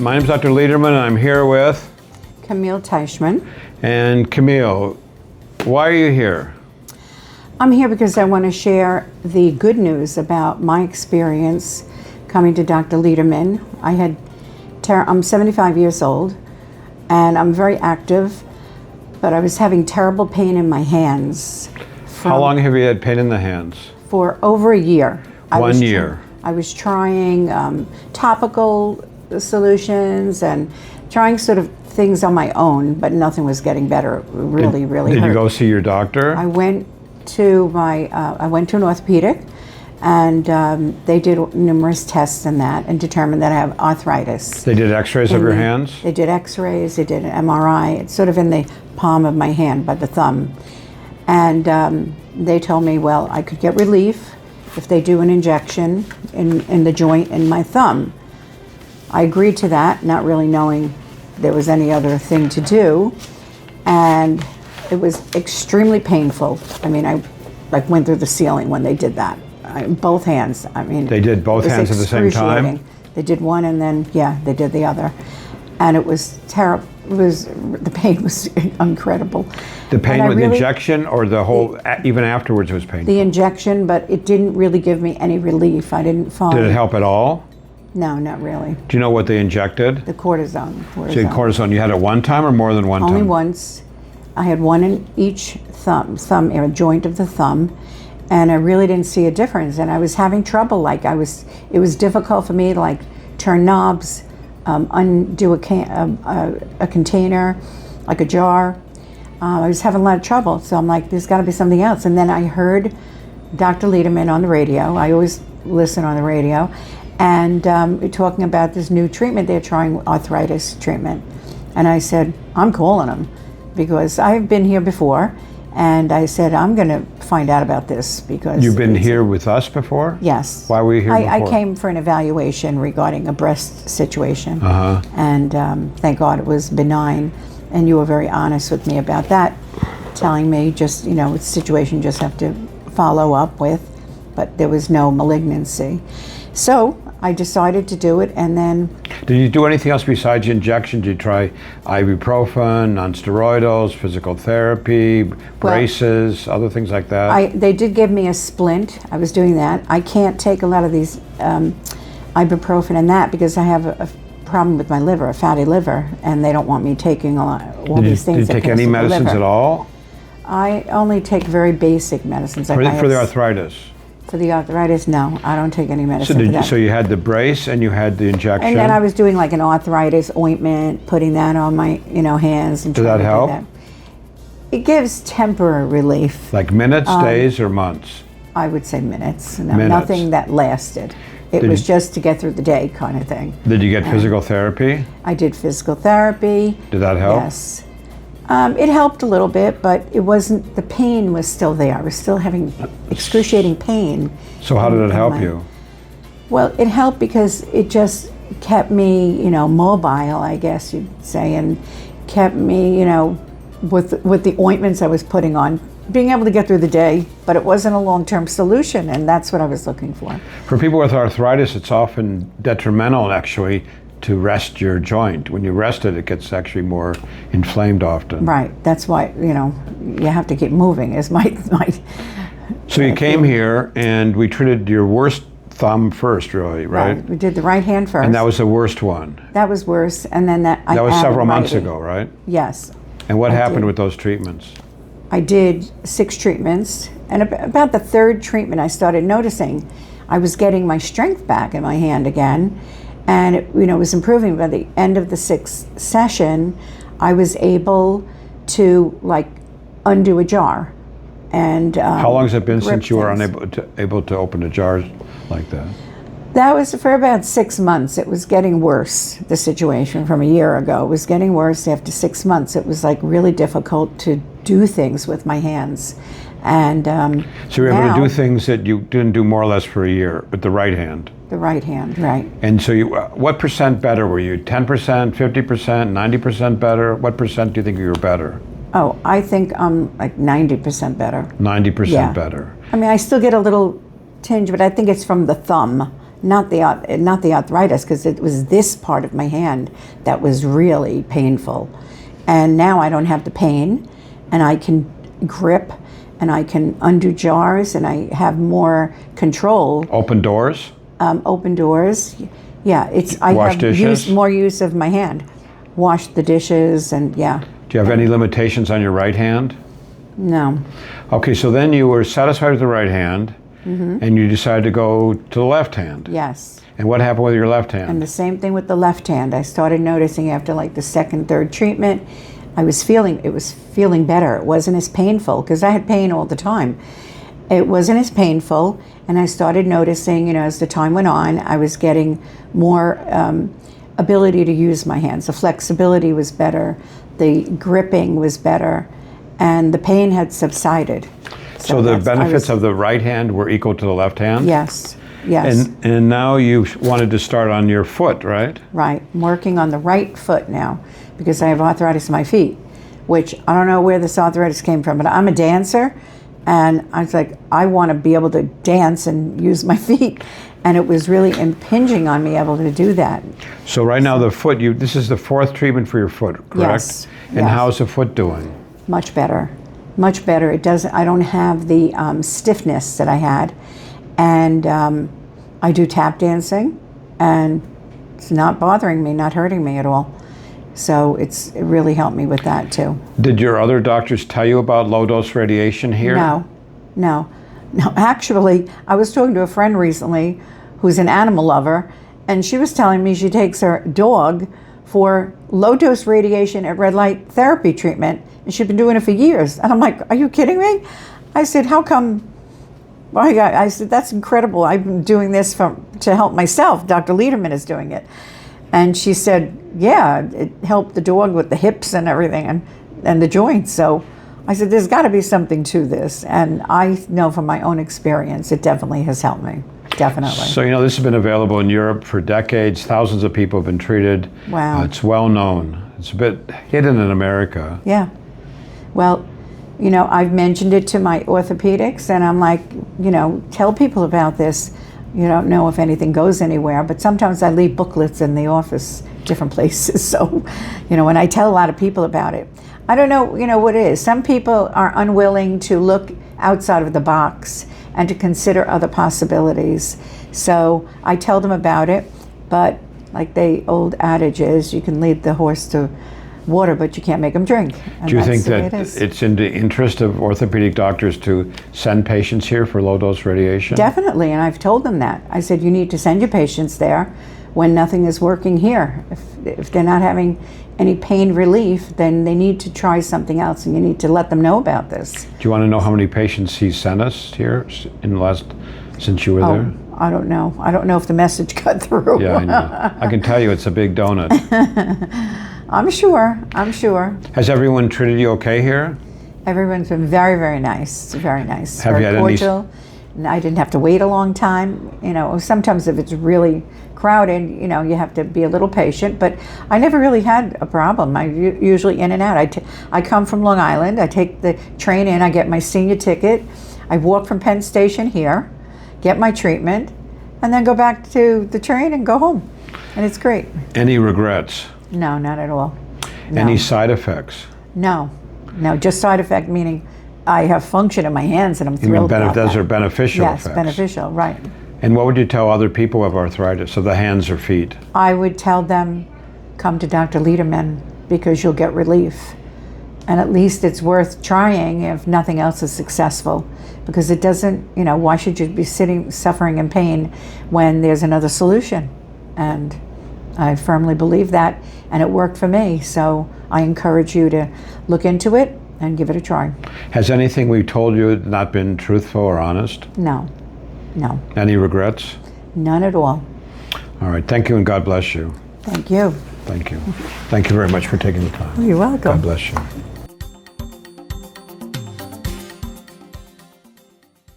My name is Dr. Lederman, and I'm here with Camille Teichman. And Camille, why are you here? I'm here because I want to share the good news about my experience coming to Dr. Lederman. I'm 75 years old, and I'm very active, but I was having terrible pain in my hands. How long have you had pain in the hands? For over a year. 1 year. I was trying topical solutions and trying sort of things on my own, but nothing was getting better. It really hurt. Did you go see your doctor? I went to an orthopedic, and they did numerous tests and determined that I have arthritis. They did x-rays of your hands? They did x-rays, they did an MRI. It's sort of in the palm of my hand by the thumb. And they told me, well, I could get relief if they do an injection in the joint in my thumb. I agreed to that, not really knowing there was any other thing to do. And it was extremely painful. I mean, I went through the ceiling when they did that. Both hands. I mean, they did both hands at the same time? They did one, and then, they did the other. And it was terrible. The pain was incredible. The pain with the injection, or the whole, even afterwards it was painful? The injection, but it didn't really give me any relief. I didn't find. Did it help at all? No, not really. Do you know what they injected? The cortisone. So you had cortisone. You had it one time or more than one time? Only once. I had one in each thumb area, joint of the thumb, and I really didn't see a difference. And I was having trouble. It was difficult for me to turn knobs, undo a container, like a jar. I was having a lot of trouble, so I'm like, there's got to be something else. And then I heard Dr. Lederman on the radio. I always listen on the radio, and talking about this new treatment they're trying, arthritis treatment. And I said, I'm calling them, because I've been here before, and I said, I'm going to find out about this because... You've been here with us before? Yes. Why were you here before? I came for an evaluation regarding a breast situation, and thank God it was benign, and you were very honest with me about that, telling me just, it's a situation you just have to follow up with, but there was no malignancy. So I decided to do it, and then... Did you do anything else besides injections? Did you try ibuprofen, non-steroidals, physical therapy, braces, other things like that? They did give me a splint. I was doing that. I can't take a lot of these ibuprofen and that because I have a problem with my liver, a fatty liver, and they don't want me taking all these things. Did you take any medicines at all? I only take very basic medicines. For the arthritis? For the arthritis, no, I don't take any medicine for that. So you had the brace and you had the injection? And then I was doing an arthritis ointment, putting that on my hands. And did that help? It gives temporary relief. Like minutes, days, or months? I would say minutes. No, minutes. Nothing that lasted. It was just to get through the day kind of thing. Did you get physical therapy? I did physical therapy. Did that help? Yes. It helped a little bit, but it wasn't, the pain was still there. I was still having excruciating pain. So how did it help you? Well, it helped because it just kept me, mobile, I guess you'd say, and kept me, with the ointments I was putting on, being able to get through the day, but it wasn't a long-term solution, and that's what I was looking for. For people with arthritis, it's often detrimental, actually, to rest your joint. When you rest it, it gets actually more inflamed often. Right. That's why, you have to keep moving is my So you came here and we treated your worst thumb first, really, right? We did the right hand first. And that was the worst one? That was worse, and then that was several months ago, right? Yes. And what happened with those treatments? I did 6 treatments, and about the 3rd treatment I started noticing I was getting my strength back in my hand again, and it was improving. By the end of the 6th session, I was able to undo a jar. And how long has it been since you were able to open a jar like that? That was for about 6 months. It was getting worse, the situation from a year ago. It was getting worse after 6 months. It was really difficult to do things with my hands. And so you were able to do things that you didn't do more or less for a year with the right hand? The right hand, right. And so what percent better were you? 10%, 50%, 90% better? What percent do you think you were better? Oh, I think I'm 90% better. 90% better. I mean, I still get a little tinge, but I think it's from the thumb, not the arthritis, because it was this part of my hand that was really painful. And now I don't have the pain, and I can grip, and I can undo jars, and I have more control. Open doors? Open doors. Yeah, Wash have dishes? more use of my hand. Wash the dishes, and yeah. Do you have any limitations on your right hand? No. Okay, so then you were satisfied with the right hand, and you decided to go to the left hand. Yes. And what happened with your left hand? And the same thing with the left hand. I started noticing after like the second, third treatment, it was feeling better. It wasn't as painful, because I had pain all the time. It wasn't as painful, and I started noticing, as the time went on, I was getting more ability to use my hands. The flexibility was better, the gripping was better, and the pain had subsided. So the benefits of the right hand were equal to the left hand? Yes, yes. And now you wanted to start on your foot, right? Right. I'm working on the right foot now because I have arthritis in my feet, which I don't know where this arthritis came from, but I'm a dancer, and I was like, I want to be able to dance and use my feet, and it was really impinging on me able to do that. So right now the foot, this is the fourth treatment for your foot, correct? Yes. And yes. how's the foot doing? Much better. Much better. I don't have the stiffness that I had, and I do tap dancing, and it's not bothering me, not hurting me at all. So it really helped me with that too. Did your other doctors tell you about low-dose radiation here? No. Actually, I was talking to a friend recently who's an animal lover, and she was telling me she takes her dog for low-dose radiation at red light therapy treatment, and she'd been doing it for years. And I'm like, are you kidding me? I said, how come? I said, that's incredible. I've been doing this to help myself. Dr. Lederman is doing it. And she said, yeah, it helped the dog with the hips and everything and the joints. So I said, there's got to be something to this. And I know from my own experience, it definitely has helped me. Definitely. So, this has been available in Europe for decades. Thousands of people have been treated. Wow. It's well known. It's a bit hidden in America. Yeah. Well, I've mentioned it to my orthopedics, and I'm like, tell people about this. You don't know if anything goes anywhere, but sometimes I leave booklets in the office, different places. So, and I tell a lot of people about it. I don't know, what it is. Some people are unwilling to look outside of the box and to consider other possibilities. So I tell them about it, but like the old adage is, you can lead the horse to water, but you can't make them drink. And do you think that it's in the interest of orthopedic doctors to send patients here for low-dose radiation? Definitely, and I've told them that. I said, you need to send your patients there when nothing is working here. If they're not having any pain relief, then they need to try something else, and you need to let them know about this. Do you want to know how many patients he sent us here since you were there? I don't know. I don't know if the message got through. Yeah, I know. I can tell you it's a big donut. I'm sure. Has everyone treated you okay here? Everyone's been very, very nice. Very nice. Have you had cordial. And I didn't have to wait a long time. Sometimes if it's really crowded, you have to be a little patient. But I never really had a problem. I usually in and out. I come from Long Island. I take the train in. I get my senior ticket. I walk from Penn Station here, get my treatment, and then go back to the train and go home. And it's great. Any regrets? No, not at all. No. Any side effects? No, just side effect, meaning I have function in my hands, and I'm thrilled about that. Those are beneficial effects. effects. Yes, beneficial, right. And what would you tell other people who have arthritis of the hands or feet? I would tell them, come to Dr. Lederman, because you'll get relief. And at least it's worth trying if nothing else is successful. Because it doesn't, why should you be suffering in pain when there's another solution? And I firmly believe that, and it worked for me. So I encourage you to look into it and give it a try. Has anything we've told you not been truthful or honest? No. Any regrets? None at all. All right, thank you and God bless you. Thank you. Thank you. Thank you very much for taking the time. You're welcome. God bless you.